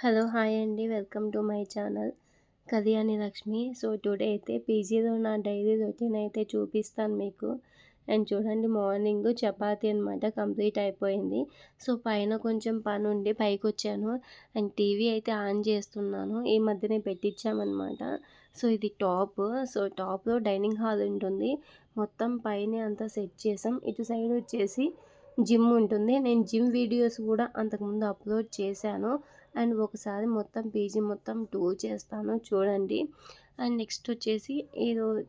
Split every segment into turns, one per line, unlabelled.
Hello! Hi అండి. Welcome to my channel Kalyani Lakshmi. So, today అయితే పీజీలో నా డైలీ రొటీన్ అయితే చూపిస్తాను మీకు. అండ్ చూడండి, మార్నింగ్ చపాతీ అనమాట కంప్లీట్ అయిపోయింది. సో, పైన కొంచెం పనుండి పైకొచ్చాను. అండ్ టీవీ అయితే ఆన్ చేస్తున్నాను. ఈ మధ్యనే పెట్టించామనమాట. సో, ఇది టాప్. సో, టాప్‌లో డైనింగ్ హాల్ ఉంటుంది. మొత్తం పైనే అంతా సెట్ చేసాం. ఇటు సైడ్ వచ్చేసి జిమ్ ఉంటుంది. నేను జిమ్ వీడియోస్ కూడా అంతకుముందు అప్లోడ్ చేశాను. అండ్ ఒకసారి మొత్తం పీజీ మొత్తం టూర్ చేస్తాను చూడండి. అండ్ నెక్స్ట్ వచ్చేసి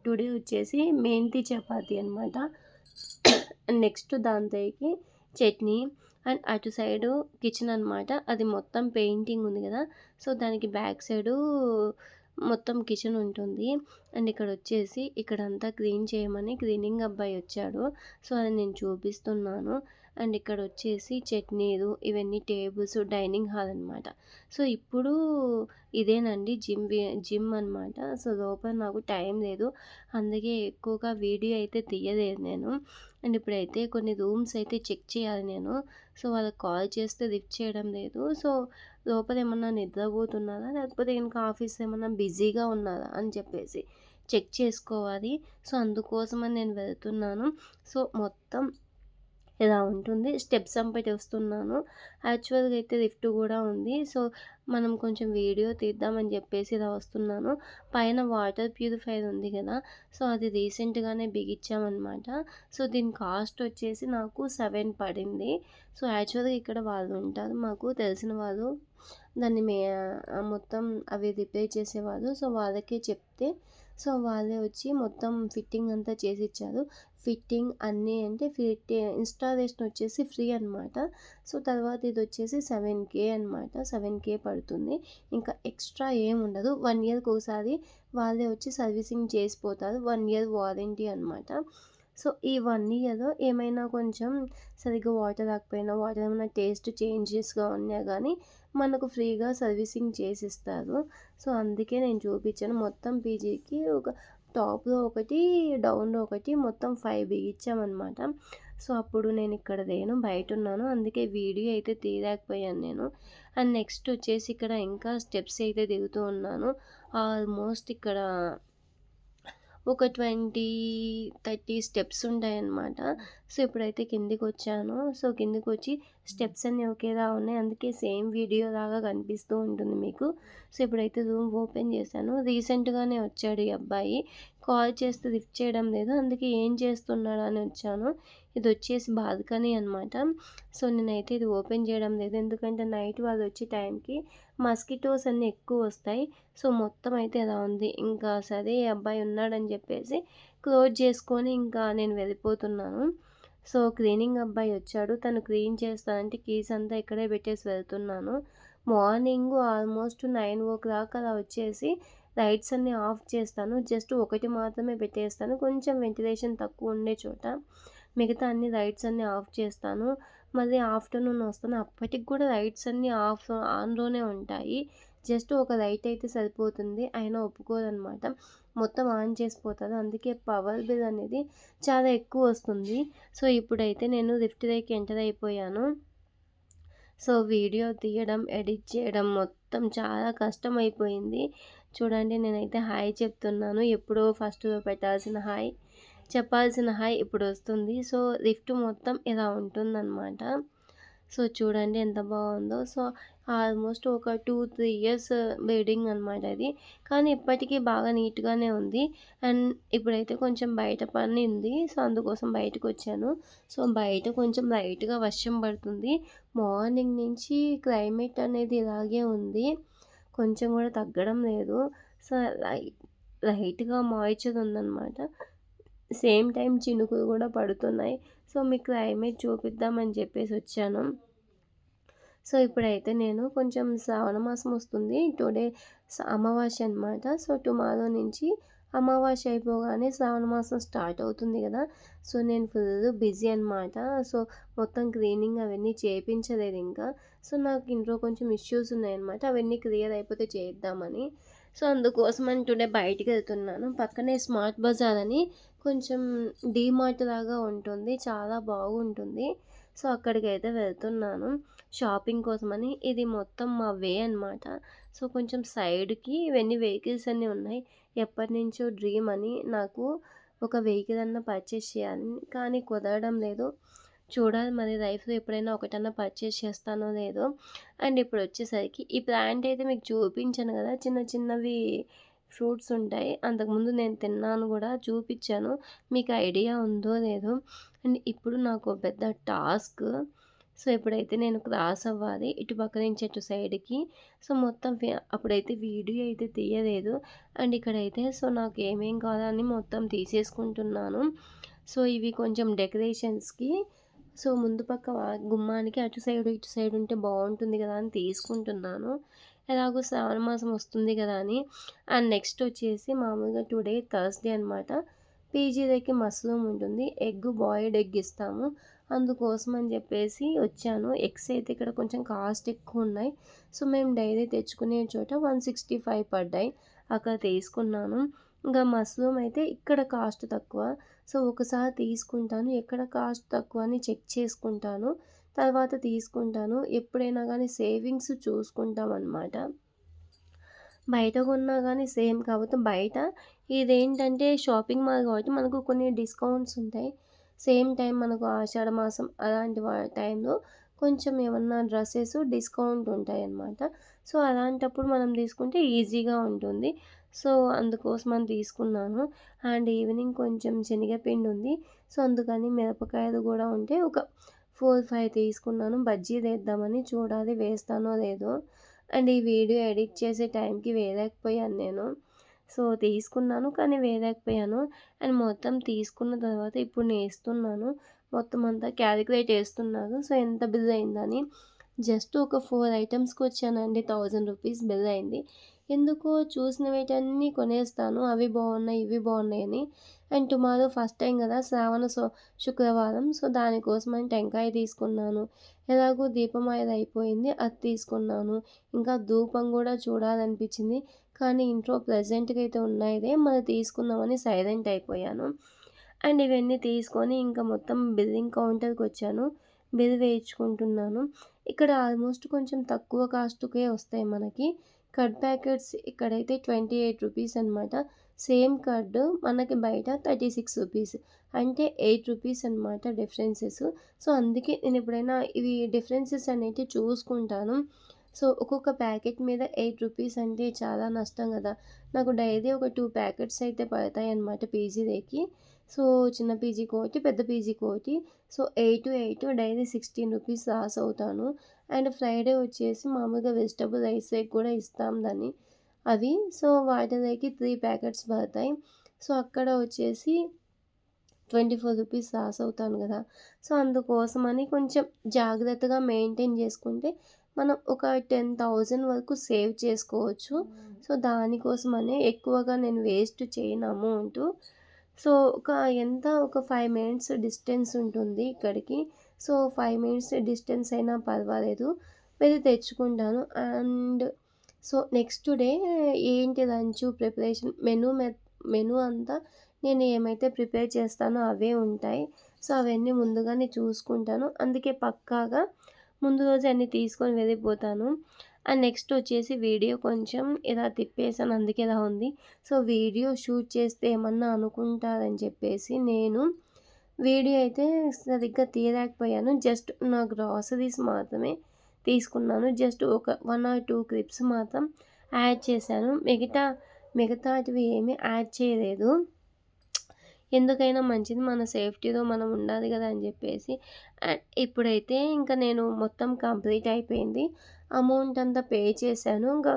టుడే వచ్చేసి మెంతి చపాతీ అనమాట. నెక్స్ట్ దాంతోకి చట్నీ. అండ్ అటు సైడు కిచెన్ అనమాట. అది మొత్తం పెయింటింగ్ ఉంది కదా! సో, దానికి బ్యాక్ సైడు మొత్తం కిచెన్ ఉంటుంది. అండ్ ఇక్కడ వచ్చేసి ఇక్కడంతా క్లీన్ చేయమని క్లీనింగ్ అబ్బాయి వచ్చాడు. సో, అది నేను చూపిస్తున్నాను. అండ్ ఇక్కడ వచ్చేసి చట్నీలు ఇవన్నీ టేబుల్స్ డైనింగ్ హాల్ అనమాట. సో, ఇప్పుడు ఇదేనండి జిమ్ అనమాట. సో, లోపల నాకు టైం లేదు. అందుకే ఎక్కువగా వీడియో అయితే తీయలేదు నేను. అండ్ ఇప్పుడైతే కొన్ని రూమ్స్ అయితే చెక్ చేయాలి నేను. సో, వాళ్ళకి కాల్ చేస్తే లిఫ్ట్ చేయడం లేదు. సో, లోపల ఏమన్నా నిద్రపోతున్నారా? లేకపోతే ఇంకా ఆఫీస్ ఏమన్నా బిజీగా ఉన్నారా? అని చెప్పేసి చెక్ చేసుకోవాలి. సో, అందుకోసమని నేను వెళ్తున్నాను. సో, మొత్తం ఇలా ఉంటుంది. స్టెప్స్ ఎంబటి వస్తున్నాను. యాక్చువల్‌గా అయితే లిఫ్ట్ కూడా ఉంది. సో, మనం కొంచెం వీడియో తీద్దామని చెప్పేసి ఇలా వస్తున్నాను. పైన వాటర్ ప్యూరిఫైయర్ ఉంది కదా! సో, అది రీసెంట్‌గానే బిగించామనమాట. సో, దీని కాస్ట్ వచ్చేసి నాకు 7 పడింది. సో, యాక్చువల్‌గా ఇక్కడ వాళ్ళు ఉంటారు మాకు తెలిసిన వాళ్ళు. దాన్ని మొత్తం అవి రిపేర్ చేసేవాళ్ళు. సో, వాళ్ళకే చెప్తే సో, వాళ్ళే వచ్చి మొత్తం ఫిట్టింగ్ అంతా చేసిచ్చారు. ఫిట్టింగ్ అన్నీ అంటే ఇన్‌స్టాలేషన్ వచ్చేసి ఫ్రీ అనమాట. సో, తర్వాత ఇదొచ్చేసి 7,000 అనమాట. 7,000 పడుతుంది. ఇంకా ఎక్స్‌ట్రా ఏముండదు. 1 ఇయర్‌కి ఒకసారి వాళ్ళే వచ్చి సర్వీసింగ్ చేసిపోతారు. 1 ఇయర్ వారంటీ అనమాట. సో, ఈ 1 ఇయర్ ఏమైనా కొంచెం సరిగ్గా వాటర్ రాకపోయినా, వాటర్ ఏమైనా టేస్ట్ చేంజెస్‌గా ఉన్నా గానీ మనకు ఫ్రీగా సర్వీసింగ్ చేసిస్తారు. సో, అందుకే నేను చూపించాను. మొత్తం పీజీకి ఒక టాప్‌లో ఒకటి, డౌన్‌లో ఒకటి మొత్తం 5 బిగించామనమాట. సో, అప్పుడు నేను ఇక్కడ లేను, బయటున్నాను. అందుకే వీడియో అయితే తీయలేకపోయాను నేను. అండ్ నెక్స్ట్ వచ్చేసి ఇక్కడ ఇంకా స్టెప్స్ అయితే దిగుతూ ఉన్నాను. ఆల్మోస్ట్ ఇక్కడ ఒక 20, 30 స్టెప్స్ ఉంటాయన్నమాట. సో, ఇప్పుడైతే కిందికొచ్చాను. సో, కిందికొచ్చి స్టెప్స్ అన్నీ ఒకేలా ఉన్నాయి. అందుకే సేమ్ వీడియో లాగా కనిపిస్తూ ఉంటుంది మీకు. సో, ఇప్పుడైతే రూమ్ ఓపెన్ చేశాను. రీసెంట్‌గానే వచ్చాడు ఈ అబ్బాయి. కాల్ చేస్తే లిఫ్ట్ చేయడం లేదు. అందుకే ఏం చేస్తున్నాడు అని వచ్చాను. ఇదొచ్చేసి బాల్కనీ అనమాట. సో, నేనైతే ఇది ఓపెన్ చేయడం లేదు. ఎందుకంటే నైట్ వాళ్ళు వచ్చే టైంకి మస్కిటోస్ అన్నీ ఎక్కువొస్తాయి. సో, మొత్తం అయితే ఇలా ఉంది. ఇంకా సరే ఈ అబ్బాయి ఉన్నాడని చెప్పేసి క్లోజ్ చేసుకొని ఇంకా నేను వెళ్ళిపోతున్నాను. సో, క్లీనింగ్ అబ్బాయి వచ్చాడు. తను క్లీన్ చేస్తానంటే కీస్ అంతా ఇక్కడే పెట్టేసి వెళ్తున్నాను. మార్నింగ్ ఆల్మోస్ట్ 9:00 అలా వచ్చేసి లైట్స్ అన్నీ ఆఫ్ చేస్తాను. జస్ట్ ఒకటి మాత్రమే పెట్టేస్తాను. కొంచెం వెంటిలేషన్ తక్కువ ఉండే చోట. మిగతా అన్ని లైట్స్ అన్నీ ఆఫ్ చేస్తాను. మళ్ళీ ఆఫ్టర్‌నూన్ వస్తాను. అప్పటికి కూడా లైట్స్ అన్నీ ఆన్‌లోనే ఉంటాయి. జస్ట్ ఒక లైట్ అయితే సరిపోతుంది. అయినా ఒప్పుకోదనమాట. మొత్తం ఆన్ చేసిపోతారు. అందుకే పవర్ బిల్ అనేది చాలా ఎక్కువొస్తుంది. సో, ఇప్పుడైతే నేను లిఫ్ట్ దగ్గరికి ఎంటర్ అయిపోయాను. సో, వీడియో తీయడం, ఎడిట్ చేయడం మొత్తం చాలా కష్టమైపోయింది. చూడండి, నేనైతే హాయ్ చెప్తున్నాను. ఎప్పుడో ఫస్ట్‌లో పెట్టాల్సిన హాయ్, చెప్పాల్సిన హాయ్ ఇప్పుడొస్తుంది. సో, లిఫ్ట్ మొత్తం ఇలా ఉంటుందనమాట. సో, చూడండి ఎంత బాగుందో. సో, ఆల్మోస్ట్ ఒక 2, 3 ఇయర్స్ బిల్డింగ్ అనమాట ఇది. కానీ ఇప్పటికీ బాగా నీట్‌గానే ఉంది. అండ్ ఇప్పుడైతే కొంచెం బయట పని ఉంది. సో, అందుకోసం బయటకొచ్చాను. సో, బయట కొంచెం లైట్‌గా వర్షం పడుతుంది. మార్నింగ్ నుంచి క్లైమేట్ అనేది ఇలాగే ఉంది. కొంచెం కూడా తగ్గడం లేదు. సో, లైట్‌గా మాయిశ్చర్ ఉందనమాట. సేమ్ టైమ్ చినుకులు కూడా పడుతున్నాయి. సో, మీకు క్లైమేట్ చూపిద్దామని చెప్పేసి వచ్చాను. సో, ఇప్పుడైతే నేను కొంచెం శ్రావణ మాసం వస్తుంది. టుడే అమావాస్య అనమాట. సో, టుమారో నుంచి అమావాస్య అయిపోగానే శ్రావణ మాసం స్టార్ట్ అవుతుంది కదా! సో, నేను ఫుల్ బిజీ అనమాట. సో, మొత్తం క్లీనింగ్ అవన్నీ చేపించలేదు ఇంకా. సో, నాకు ఇంట్లో కొంచెం ఇష్యూస్ ఉన్నాయన్నమాట. అవన్నీ క్లియర్ అయిపోతే చేద్దామని. సో, అందుకోసమని టుడే బయటికెళ్తున్నాను. పక్కనే స్మార్ట్ బజార్ అని కొంచెం డీమార్ట్ లాగా ఉంటుంది. చాలా బాగుంటుంది. సో అక్కడికైతే వెళ్తున్నాను షాపింగ్ కోసమని. ఇది మొత్తం మా వే అనమాట. సో కొంచెం సైడ్‌కి ఇవన్నీ వెహికల్స్ అన్నీ ఉన్నాయి. ఎప్పటినుంచో డ్రీమ్ అని నాకు ఒక వెహికల్ అన్నా పర్చేస్ చేయాలని. కానీ కుదరడం లేదు. చూడాలి మరి లైఫ్‌లో ఎప్పుడైనా ఒకటన్నా పర్చేస్ చేస్తానో లేదో. అండ్ ఇప్పుడొచ్చేసరికి ఈ ప్లాంట్ అయితే మీకు చూపించాను గదా! చిన్న చిన్నవి ఫ్రూట్స్ ఉంటాయి. అంతకుముందు నేను తిన్నాను గూడా చూపిచ్చాను. మీకు ఐడియా ఉందో లేదో. అండ్ ఇప్పుడు నాకు పెద్ద టాస్క్. సో, ఇప్పుడైతే నేను క్రాస్ అవ్వాలి. ఇటు పక్క నుంచి అటు సైడ్‌కి. సో, మొత్తం అప్పుడైతే వీడియో అయితే తీయలేదు. అండ్ ఇక్కడైతే సో, నాకు ఏమేం కావాలని మొత్తం తీసేసుకుంటున్నాను. సో, ఇవి కొంచెం డెకరేషన్స్‌కి. సో, ముందు పక్క గుమ్మానికి అటు సైడ్, ఇటు సైడ్ ఉంటే బావుంటుంది గదా అని తీసుకుంటున్నాను. ఎలాగో శ్రావణ మాసం వస్తుంది గదా అని. అండ్ నెక్స్ట్ వచ్చేసి మామూలుగా టుడే థర్స్‌డే అనమాట. పీజీలోకి మష్రూమ్ ఉంటుంది. బాయిల్డ్ ఎగ్ ఇస్తాము. అందుకోసం అని చెప్పేసి వచ్చాను. ఎగ్స్ అయితే ఇక్కడ కొంచెం కాస్ట్ ఎక్కువున్నాయి. సో, మేము డైలీ తెచ్చుకునే చోట 165 పడ్డాయి. అక్కడ తీసుకున్నాను. ఇంకా మష్రూమ్ అయితే ఇక్కడ కాస్ట్ తక్కువ. సో, ఒకసారి తీసుకుంటాను. ఎక్కడ కాస్ట్ తక్కువ అని చెక్ చేసుకుంటాను. తర్వాత తీసుకుంటాను. ఎప్పుడైనా గానీ సేవింగ్స్ చూసుకుంటామనమాట. బయట కొన్నా గానీ సేమ్. కాకపోతే బయట ఇదేంటంటే షాపింగ్ మాల్ కాబట్టి మనకు కొన్ని డిస్కౌంట్స్ ఉంటాయి. సేమ్ టైం మనకు ఆషాఢ మాసం అలాంటి టైంలో కొంచెం ఏమన్నా డ్రెసెస్ డిస్కౌంట్ ఉంటాయన్నమాట. సో, అలాంటప్పుడు మనం తీసుకుంటే ఈజీగా ఉంటుంది. సో, అందుకోసమని తీసుకున్నాను. అండ్ ఈవినింగ్ కొంచెం శనగపిండి ఉంది. సో, అందుకని మిరపకాయలు గూడా ఉంటే ఒక 4, 5 తీసుకున్నాను. బజ్జీలేద్దామని చూడాలి వేస్తానో లేదో. అండ్ ఈ వీడియో ఎడిట్ చేసే టైంకి వేయలేకపోయాను నేను. సో, తీసుకున్నాను కానీ వేయలేకపోయాను. అండ్ మొత్తం తీసుకున్న తర్వాత ఇప్పుడు నేస్తున్నాను. మొత్తం అంతా క్యాలిక్యులేట్ ఏస్తున్నాను. సో, ఎంత బిల్ అయిందని. జస్ట్ ఒక 4 ఐటెమ్స్‌కొచ్చానండి. 1000 రూపీస్ బిల్ అయింది. ఎందుకో చూసినవేటన్నీ కొనేస్తాను. అవి బాగున్నాయి, ఇవి బాగున్నాయని. అండ్ టుమారో ఫస్ట్ టైం కదా! శుక్రవారం. సో, దానికోసమని టెంకాయ తీసుకున్నాను. ఎలాగో దీపమాయలు అయిపోయింది. అది తీసుకున్నాను. ఇంకా ధూపం గూడా చూడాలనిపించింది. కానీ ఇంట్లో ప్రెజెంట్‌గా అయితే ఉన్నాయిలే మరి తీసుకుందామని సైలెంట్ అయిపోయాను. అండ్ ఇవన్నీ తీసుకొని ఇంకా మొత్తం బిల్లింగ్ కౌంటర్‌కొచ్చాను. బిల్ వేయించుకుంటున్నాను. ఇక్కడ ఆల్మోస్ట్ కొంచెం తక్కువ కాస్ట్‌కే వస్తాయి మనకి. కర్డ్ ప్యాకెట్స్ ఇక్కడైతే 28 రూపీస్ అనమాట. సేమ్ కర్డ్ మనకి బయట 36 రూపీస్. అంటే 8 రూపీస్ అనమాట డిఫరెన్సెస్. సో, అందుకే నేను ఎప్పుడైనా ఇవి డిఫరెన్సెస్ అనేటివి చూసుకుంటాను. సో, ఒక్కొక్క ప్యాకెట్ మీద 8 రూపీస్ అంటే చాలా నష్టం గదా! నాకు డైలీ ఒక 2 ప్యాకెట్స్ అయితే పడతాయన్నమాట పీజీలోకి. సో, చిన్న పీజీకోటి, పెద్ద పీజీకోటి. సో, 8 డైలీ 16 రూపీస్ లాస్ అవుతాను. అండ్ ఫ్రైడే వచ్చేసి మామూలుగా వెజిటబుల్ రైస్ కూడా ఇస్తాం దాన్ని. అవి. సో, వాటిలోకి 3 ప్యాకెట్స్ పడతాయి. సో, అక్కడ వచ్చేసి 24 రూపీస్ లాస్ అవుతాను గదా! సో, అందుకోసమని కొంచెం జాగ్రత్తగా మెయింటైన్ చేసుకుంటే మనం ఒక 10,000 వరకు సేవ్ చేసుకోవచ్చు. సో, దానికోసమనే ఎక్కువగా నేను వేస్ట్ చేయను అమౌంటు. సో, ఒక 5 మినిట్స్ డిస్టెన్స్ ఉంటుంది ఇక్కడికి. సో, 5 మినిట్స్ డిస్టెన్స్ అయినా పర్వాలేదు. వెళ్ళి తెచ్చుకుంటాను. అండ్ సో, నెక్స్ట్ డే ఏంటి లంచు ప్రిపరేషన్ మెనూ అంతా నేను ఏమైతే ప్రిపేర్ చేస్తానో అవే ఉంటాయి. సో, అవన్నీ ముందుగానే చూసుకుంటాను. అందుకే పక్కాగా ముందు రోజే అన్నీ తీసుకొని వెళ్ళిపోతాను. అండ్ నెక్స్ట్ వచ్చేసి వీడియో కొంచెం ఇలా తిప్పేసాను అందుకే ఇలా ఉంది. సో, వీడియో షూట్ చేస్తే ఏమన్నా అనుకుంటారని చెప్పేసి నేను వీడియో అయితే సరిగ్గా తీయలేకపోయాను. జస్ట్ నా గ్రాసరీస్ మాత్రమే తీసుకున్నాను. జస్ట్ ఒక 1 ఆర్ 2 క్లిప్స్ మాత్రం యాడ్ చేశాను. మిగతాటివి ఏమీ యాడ్ చేయలేదు. ఎందుకైనా మంచిది మన సేఫ్టీలో మనం ఉండాలి కదా అని చెప్పేసి. అండ్ ఇప్పుడైతే ఇంకా నేను మొత్తం కంప్లీట్ అయిపోయింది. అమౌంట్ అంతా పే చేశాను. ఇంకా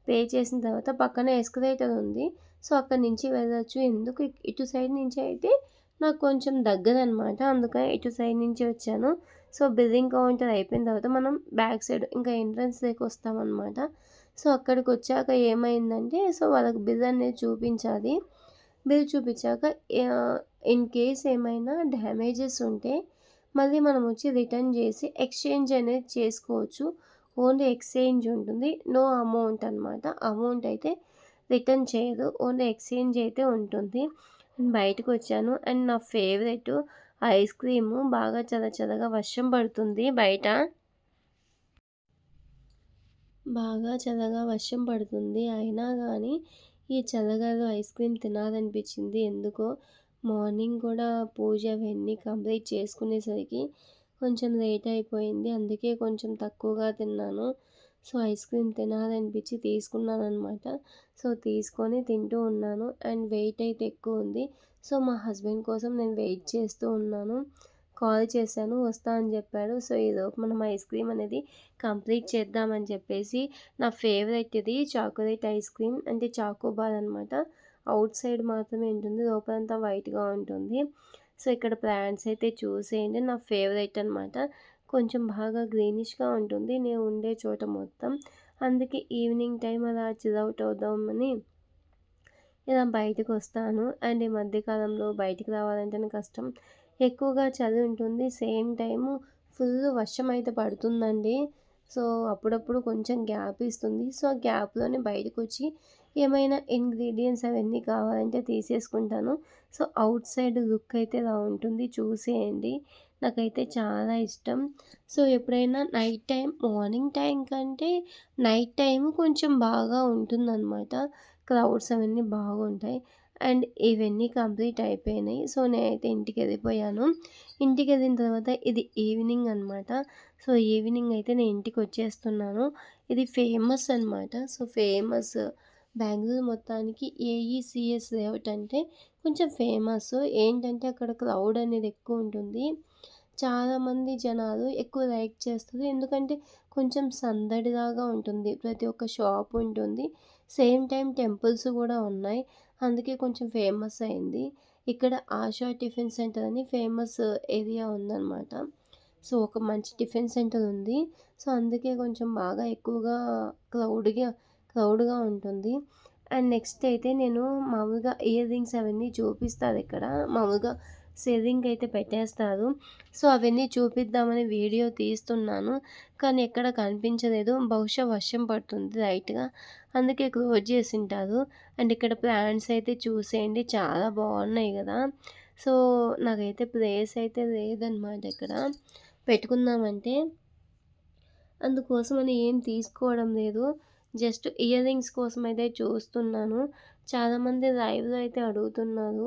పే చేసిన తర్వాత పక్కన ఎస్కలేటర్ ఉంది. సో, అక్కడి నుంచి వెళ్ళొచ్చు. ఎందుకు ఇటు సైడ్ నుంచి అయితే నాకు కొంచెం దగ్గరనమాట. అందుకని ఇటు సైడ్ నుంచి వచ్చాను. సో, బిల్లింగ్ కౌంటర్ అయిపోయిన తర్వాత మనం బ్యాక్ సైడ్ ఇంకా ఎంట్రన్స్‌లోకి వస్తామనమాట. సో, అక్కడికొచ్చాక ఏమైందంటే సో, వాళ్ళకి బిల్ అనేది చూపించాలి. బిల్ చూపించాక ఇన్ కేస్ ఏమైనా డ్యామేజెస్ ఉంటే మళ్ళీ మనం వచ్చి రిటర్న్ చేసి ఎక్స్చేంజ్ అనేది చేసుకోవచ్చు. ఓన్లీ ఎక్స్చేంజ్ ఉంటుంది. నో అమౌంట్ అనమాట. అమౌంట్ అయితే రిటర్న్ చేయదు. ఓన్లీ ఎక్స్చేంజ్ అయితే ఉంటుంది. బయటకొచ్చాను. అండ్ నా ఫేవరెట్ ఐస్ క్రీము బాగా చల్ల చల్లగా వర్షం పడుతుంది బయట. బాగా చల్లగా వర్షం పడుతుంది. అయినా గానీ ఈ చల్లగాలిలో ఐస్ క్రీమ్ తినాలనిపించింది ఎందుకో. మార్నింగ్ కూడా పూజ అవన్నీ కంప్లీట్ చేసుకునేసరికి కొంచెం లేట్ అయిపోయింది. అందుకే కొంచెం తక్కువగా తిన్నాను. సో, ఐస్ క్రీమ్ తినాలనిపించి తీసుకున్నాననమాట. సో, తీసుకొని తింటూ ఉన్నాను. అండ్ వెయిట్ అయితే ఎక్కువ ఉంది. సో, మా హస్బెండ్ కోసం నేను వెయిట్ చేస్తూ ఉన్నాను. కాల్ చేశాను వస్తా అని చెప్పాడు. సో, ఈలోపు మనం ఐస్ క్రీమ్ అనేది కంప్లీట్ చేద్దామని చెప్పేసి నా ఫేవరెట్ ఇది చాకోలేట్ ఐస్ క్రీమ్ అంటే చాకోబార్ అనమాట. ఔట్ సైడ్ మాత్రమే ఉంటుంది. లోపలంతా వైట్‌గా ఉంటుంది. సో, ఇక్కడ ప్లాంట్స్ అయితే చూసేయండి. నా ఫేవరెట్ అనమాట. కొంచెం బాగా గ్రీనిష్‌గా ఉంటుంది నేను ఉండే చోట మొత్తం. అందుకే ఈవినింగ్ టైం అలా చిల్ ఔట్ అవుదామని ఇలా బయటకొస్తాను. అండ్ ఈ మధ్య కాలంలో బయటికి రావాలంటేనే కష్టం. ఎక్కువగా చలి ఉంటుంది. సేమ్ టైము ఫుల్ వర్షం అయితే పడుతుందండి. సో, అప్పుడప్పుడు కొంచెం గ్యాప్ ఇస్తుంది. సో, ఆ గ్యాప్‌లోనే బయటకొచ్చి ఏమైనా ఇంగ్రీడియెంట్స్ అవన్నీ కావాలంటే తీసేసుకుంటాను. సో, ఔట్ సైడ్ లుక్ అయితే ఇలా ఉంటుంది చూసేయండి. నాకైతే చాలా ఇష్టం. సో, ఎప్పుడైనా నైట్ టైం మార్నింగ్ టైం కంటే నైట్ టైము కొంచెం బాగా ఉంటుందనమాట. క్లౌడ్స్ అవన్నీ బాగుంటాయి. అండ్ ఇవన్నీ కంప్లీట్ అయిపోయినాయి. సో, నేనైతే ఇంటికెళ్ళిపోయాను. ఇంటికెళ్ళిన తర్వాత ఇది ఈవినింగ్ అనమాట. సో, ఈవినింగ్ అయితే నేను ఇంటికొచ్చేస్తున్నాను. ఇది ఫేమస్ అనమాట. సో, ఫేమస్ బెంగుళూరు మొత్తానికి ఏఈసీఎస్ లేఅవుట్ అంటే కొంచెం ఫేమస్. ఏంటంటే అక్కడ క్రౌడ్ అనేది ఎక్కువుంటుంది. చాలామంది జనాలు ఎక్కువ లైక్ చేస్తారు. ఎందుకంటే కొంచెం సందడిలాగా ఉంటుంది. ప్రతి ఒక్క షాప్ ఉంటుంది. సేమ్ టైమ్ టెంపుల్స్ గూడా ఉన్నాయి. అందుకే కొంచెం ఫేమస్ అయింది. ఇక్కడ ఆశా టిఫిన్ సెంటర్ అని ఫేమస్ ఏరియా ఉందనమాట. సో, ఒక మంచి టిఫిన్ సెంటర్ ఉంది. సో, అందుకే కొంచెం బాగా ఎక్కువగా క్రౌడ్‌గా ఉంటుంది. అండ్ నెక్స్ట్ అయితే నేను మామూలుగా ఇయర్ రింగ్స్ అవన్నీ చూపిస్తారిక్కడ. మామూలుగా సెల్లింగ్‌కి అయితే పెట్టేస్తారు. సో, అవన్నీ చూపిద్దామని వీడియో తీస్తున్నాను. కానీ ఎక్కడ కనిపించలేదు. బహుశా వర్షం పడుతుంది లైట్‌గా. అందుకే క్లోజ్ చేసుంటారు. అండ్ ఇక్కడ ప్లాంట్స్ అయితే చూసేయండి చాలా బాగున్నాయి గదా! సో, నాకైతే ప్లేస్ అయితే లేదనమాట ఇక్కడ పెట్టుకుందామంటే. అందుకోసమని ఏం తీసుకోవడం లేదు. జస్ట్ ఇయర్ రింగ్స్ కోసమైతే చూస్తున్నాను. చాలామంది లైవ్‌లో అయితే అడుగుతున్నారు.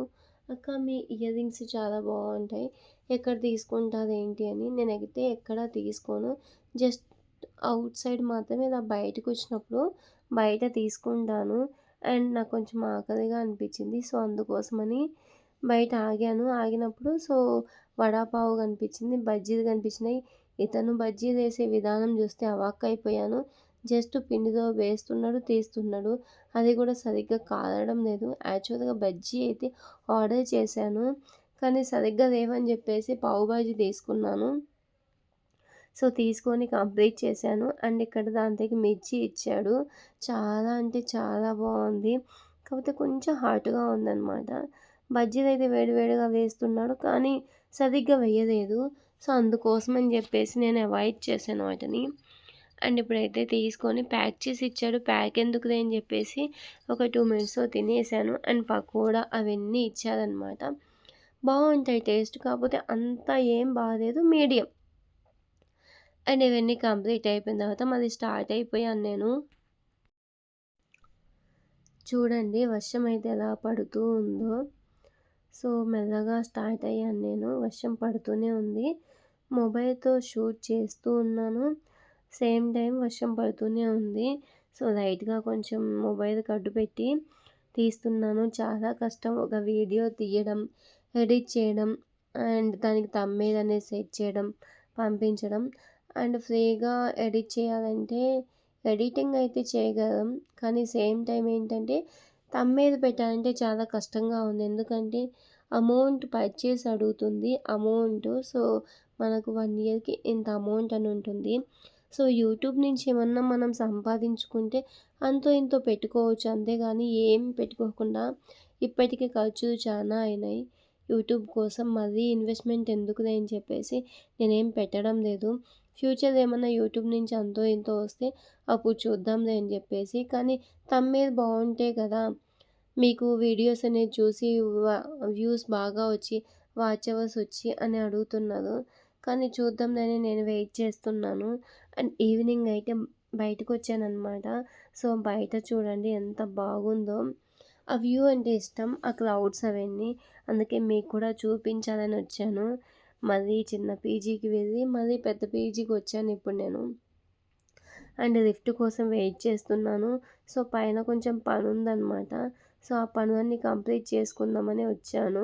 అక్క మీ ఇయర్ రింగ్స్ చాలా బావుంటాయి. ఎక్కడ తీసుకుంటారు ఏంటి అని. నేనైతే ఎక్కడ తీసుకోను. జస్ట్ ఔట్ సైడ్ మాత్రమే ఇలా బయటకొచ్చినప్పుడు బయట తీసుకుంటాను. అండ్ నాకు కొంచెం ఆకలిగా అనిపించింది. సో, అందుకోసమని బయట ఆగాను. ఆగినప్పుడు సో, వడాపావు కనిపించింది. బజ్జీలు కనిపించినాయి. ఇతను బజ్జీలేసే విధానం చూస్తే అవాక్కయిపోయాను. జస్ట్ పిండిలో వేస్తున్నాడు, తీస్తున్నాడు. అది కూడా సరిగ్గా కాలడం లేదు. యాక్చువల్‌గా బజ్జీ అయితే ఆర్డర్ చేశాను. కానీ సరిగ్గా లేవని చెప్పేసి పావు బాజీ తీసుకున్నాను. సో, తీసుకొని కంప్లీట్ చేశాను. అండ్ ఇక్కడ దాంట్లోకి మిర్చి ఇచ్చాడు. చాలా అంటే చాలా బావుంది. కాకపోతే కొంచెం హాట్‌గా ఉందనమాట. బజ్జీలైతే వేడి వేడిగా వేస్తున్నాడు. కానీ సరిగ్గా వేయలేదు. సో, అందుకోసమని చెప్పేసి నేను అవాయిడ్ చేశాను వాటిని. అండ్ ఇప్పుడైతే తీసుకొని ప్యాక్ చేసి ఇచ్చాడు. ప్యాక్ ఎందుకులే అని చెప్పేసి ఒక 2 మినిట్స్‌లో తినేసాను. అండ్ పకోడా అవన్నీ ఇచ్చారనమాట. బావుంటాయి టేస్ట్. కాకపోతే అంత ఏం బాలేదు. మీడియం. అండ్ ఇవన్నీ కంప్లీట్ అయిపోయిన తర్వాత మళ్ళీ స్టార్ట్ అయిపోయాను నేను. చూడండి వర్షం అయితే ఎలా పడుతూ ఉందో. సో, మెల్లగా స్టార్ట్ అయ్యాను నేను. వర్షం పడుతూనే ఉంది. మొబైల్‌తో షూట్ చేస్తూ ఉన్నాను. సేమ్ టైం వర్షం పడుతూనే ఉంది. సో, లైట్‌గా కొంచెం మొబైల్‌కి అడ్డు పెట్టి తీస్తున్నాను. చాలా కష్టం ఒక వీడియో తీయడం, ఎడిట్ చేయడం అండ్ దానికి థంబ్‌నెయిల్ అనేది సెట్ చేయడం, పంపించడం. అండ్ ఫ్రీగా ఎడిట్ చేయాలంటే ఎడిటింగ్ అయితే చేయగలం. కానీ సేమ్ టైం ఏంటంటే థంబ్‌నెయిల్ పెట్టాలంటే చాలా కష్టంగా ఉంది. ఎందుకంటే అమౌంట్ పర్చేస్ అడుగుతుంది. సో, మనకు 1 ఇయర్‌కి ఇంత అమౌంట్ అని ఉంటుంది. సో, యూట్యూబ్ నుంచి ఏమన్నా మనం సంపాదించుకుంటే అంతో ఇంతో పెట్టుకోవచ్చు. అంతేగాని ఏం పెట్టుకోకుండా ఇప్పటికే ఖర్చులు చానా అయినాయి. యూట్యూబ్ కోసం మళ్ళీ ఇన్వెస్ట్‌మెంట్ ఎందుకులే అని చెప్పేసి నేనేం పెట్టడం లేదు. ఫ్యూచర్‌లో ఏమన్నా యూట్యూబ్ నుంచి అంతో ఇంతో వస్తే అప్పుడు చూద్దాంలే అని చెప్పేసి. కానీ థంబ్‌నెయిల్ బావుంటే కదా! మీకు వీడియోస్ అనేది చూసి వ్యూస్ బాగా వచ్చి వాచ్ అవర్స్ వచ్చి అని అడుగుతున్నారు. కానీ చూద్దాంలే నేను వెయిట్ చేస్తున్నాను. అండ్ ఈవినింగ్ అయితే బయటకొచ్చాననమాట. సో, బయట చూడండి ఎంత బాగుందో. ఆ వ్యూ అంటే ఇష్టం. ఆ క్లౌడ్స్ అవన్నీ. అందుకే మీకు కూడా చూపించాలని వచ్చాను. మళ్ళీ చిన్న పీజీకి వెళ్ళి మళ్ళీ పెద్ద పీజీకి వచ్చాను ఇప్పుడు నేను. అండ్ లిఫ్ట్ కోసం వెయిట్ చేస్తున్నాను. సో, పైన కొంచెం పనుందనమాట. సో, ఆ పనులన్నీ కంప్లీట్ చేసుకుందామని వచ్చాను.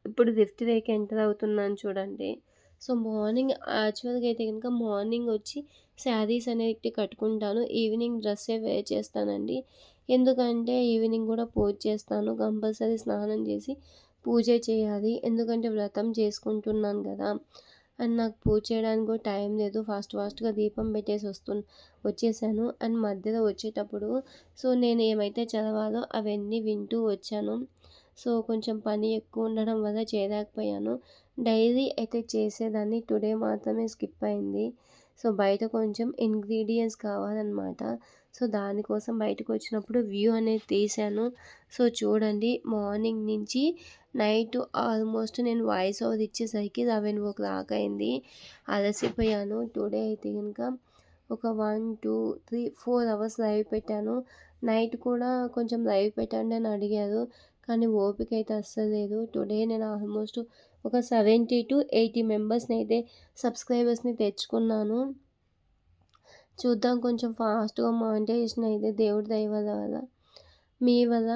ఇప్పుడు లిఫ్ట్‌లోకి ఎంటర్ అవుతున్నాను చూడండి. సో, మార్నింగ్ యాక్చువల్‌గా అయితే గనుక మార్నింగ్ వచ్చి శారీస్ అనేటివి కట్టుకుంటాను. ఈవినింగ్ డ్రెస్సే వేర్ చేస్తానండి. ఎందుకంటే ఈవినింగ్ కూడా పూజ చేస్తాను. కంపల్సరీ స్నానం చేసి పూజ చేయాలి. ఎందుకంటే వ్రతం చేసుకుంటున్నాను కదా! అండ్ నాకు పూజ చేయడానికి కూడా టైం లేదు. ఫాస్ట్‌గా దీపం పెట్టేసి వచ్చేసాను. అండ్ మధ్యలో వచ్చేటప్పుడు సో, నేను ఏమైతే చదవాలో అవన్నీ వింటూ వచ్చాను. సో, కొంచెం పని ఎక్కువ ఉండడం వల్ల చేయలేకపోయాను. డైలీ అయితే చేసేదాన్ని. టుడే మాత్రమే స్కిప్ అయింది. సో, బయట కొంచెం ఇంగ్రీడియెంట్స్ కావాలనమాట. సో, దానికోసం బయటకొచ్చినప్పుడు వ్యూ అనేది తీశాను. సో, చూడండి మార్నింగ్ నుంచి నైట్ ఆల్మోస్ట్ నేను వాయిస్ ఓవర్ ఇచ్చేసరికి 11:00 అయింది. అలసిపోయాను. టుడే అయితే గనుక ఒక 1, 2, 3, 4 అవర్స్ లైవ్ పెట్టాను. నైట్ కూడా కొంచెం లైవ్ పెట్టండి అని అడిగారు. కానీ ఓపిక అయితే అస్సలు లేదు. టుడే నేను ఆల్మోస్ట్ ఒక 70-80 మెంబర్స్‌నైతే సబ్స్క్రైబర్స్‌ని తెచ్చుకున్నాను. చూద్దాం కొంచెం ఫాస్ట్‌గా మానిటైజేషన్ అయితే దేవుడి దయ వల్ల మీ వల్ల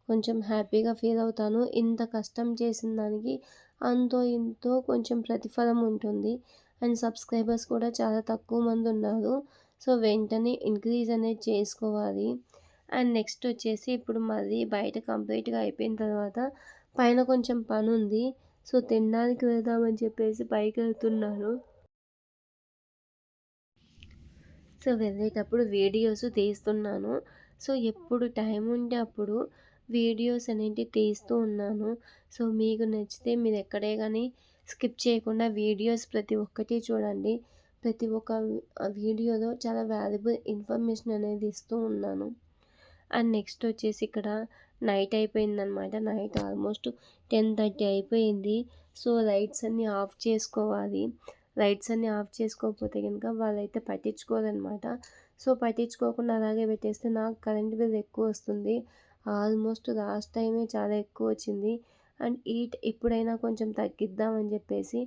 కొంచెం హ్యాపీగా ఫీల్ అవుతాను. ఇంత కష్టం చేసిన దానికి అంతో ఇంతో కొంచెం ప్రతిఫలం ఉంటుంది. అండ్ సబ్స్క్రైబర్స్ కూడా చాలా తక్కువ మంది ఉన్నారు. సో, వెంటనే ఇంక్రీజ్ అనేది చేసుకోవాలి. అండ్ నెక్స్ట్ వచ్చేసి ఇప్పుడు మళ్ళీ బయట కంప్లీట్‌గా అయిపోయిన తర్వాత పైన కొంచెం పనుంది. సో, తినడానికి వెళ్దామని చెప్పేసి పైకెళ్తున్నాను. సో, వెళ్ళేటప్పుడు వీడియోస్ తీస్తున్నాను. సో, ఎప్పుడు టైం ఉంటే అప్పుడు వీడియోస్ అనేటివి తీస్తూ ఉన్నాను. సో, మీకు నచ్చితే మీరు ఎక్కడే గానీ స్కిప్ చేయకుండా వీడియోస్ ప్రతి ఒక్కటి చూడండి. ప్రతి ఒక్క వీడియోలో చాలా వాల్యుబుల్ ఇన్ఫర్మేషన్ అనేది ఇస్తూ ఉన్నాను. అండ్ నెక్స్ట్ వచ్చేసి ఇక్కడ నైట్ అయిపోయిందనమాట. నైట్ ఆల్మోస్ట్ 10:30 అయిపోయింది. సో, లైట్స్ అన్నీ ఆఫ్ చేసుకోవాలి. లైట్స్ అన్నీ ఆఫ్ చేసుకోకపోతే గనుక వాళ్ళైతే పట్టించుకోరనమాట. సో, పట్టించుకోకుండా అలాగే పెట్టేస్తే నాకు కరెంట్ బిల్ ఎక్కువొస్తుంది. ఆల్మోస్ట్ లాస్ట్ టైమే చాలా ఎక్కువొచ్చింది. అండ్ ఇప్పుడైనా కొంచెం తగ్గిద్దామని చెప్పేసి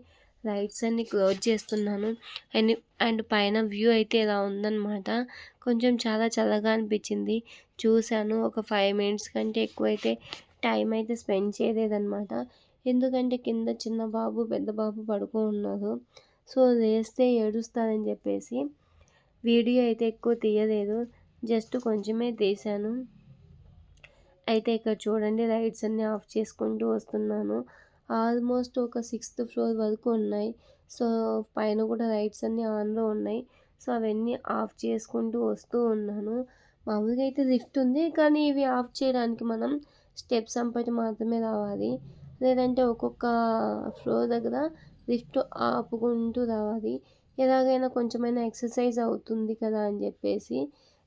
లైట్స్ అన్నీ క్లోజ్ చేస్తున్నాను. అండ్ అండ్ పైన వ్యూ అయితే ఇలా ఉందనమాట. కొంచెం చాలా చల్లగా అనిపించింది. చూశాను. ఒక 5 మినిట్స్ కంటే ఎక్కువైతే టైం అయితే స్పెండ్ చేయలేదనమాట. ఎందుకంటే కింద చిన్న బాబు, పెద్ద బాబు ఉన్నారు. సో, లేస్తే ఏడుస్తారని చెప్పేసి వీడియో అయితే ఎక్కువ తీయలేదు. జస్ట్ కొంచెమే తీశాను. అయితే ఇక్కడ చూడండి లైట్స్ అన్నీ ఆఫ్ చేసుకుంటూ వస్తున్నాను. ఆల్మోస్ట్ ఒక 6థ్ ఫ్లోర్ వరకు ఉన్నాయి. సో, పైన కూడా లైట్స్ అన్నీ ఆన్‌లో ఉన్నాయి. సో, అవన్నీ ఆఫ్ చేసుకుంటూ వస్తూ ఉన్నాను. మామూలుగా అయితే లిఫ్ట్ ఉంది. కానీ ఇవి ఆఫ్ చేయడానికి మనం స్టెప్స్ సంపటి మాత్రమే రావాలి. లేదంటే ఒక్కొక్క ఫ్లోర్ దగ్గర లిఫ్ట్ ఆపుకుంటూ రావాలి. ఎలాగైనా కొంచెమైనా ఎక్సర్సైజ్ అవుతుంది కదా అని చెప్పేసి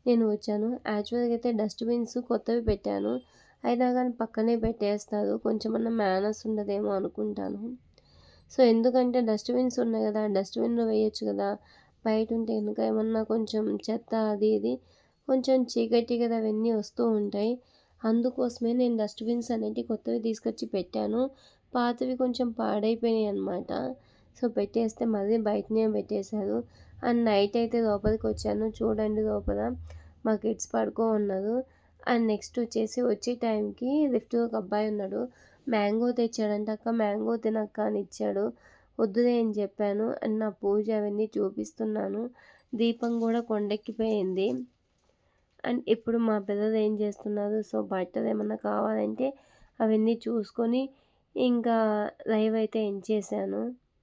నేను వచ్చాను. యాక్చువల్‌గా అయితే డస్ట్‌బిన్స్ కొత్తవి పెట్టాను. అయినా కానీ పక్కనే పెట్టేస్తారు. కొంచెమన్నా మేనర్స్ ఉండదేమో అనుకుంటాను. సో, ఎందుకంటే డస్ట్‌బిన్స్ ఉన్నాయి గదా! డస్ట్‌బిన్‌లో వేయొచ్చు గదా! బయటుంటే గనుక ఏమన్నా కొంచెం చెత్త అది ఇది కొంచెం చీకటిగా అవన్నీ వస్తూ ఉంటాయి. అందుకోసమే నేను డస్ట్‌బిన్స్ అనేటివి కొత్తవి తీసుకొచ్చి పెట్టాను. పాతవి కొంచెం పాడైపోయినాయన్నమాట. సో, పెట్టేస్తే మళ్ళీ బయటనే పెట్టేశారు. అండ్ నైట్ అయితే లోపలికొచ్చాను. చూడండి లోపల మా కిడ్స్ ఉన్నారు. అండ్ నెక్స్ట్ వచ్చే టైంకి లిఫ్ట్‌లో ఒక అబ్బాయి ఉన్నాడు. మ్యాంగో తెచ్చాడంట. అక్క మ్యాంగో తినక్క అని ఇచ్చాడు. వద్దులే అని చెప్పాను. అండ్ నా పూజ అవన్నీ చూపిస్తున్నాను. దీపం కూడా కొండెక్కిపోయింది. అండ్ ఇప్పుడు మా పిల్లలు ఏం చేస్తున్నారు? సో, బట్టలు ఏమన్నా కావాలంటే అవన్నీ చూసుకొని ఇంకా లైవ్ అయితే ఎండ్ చేశాను.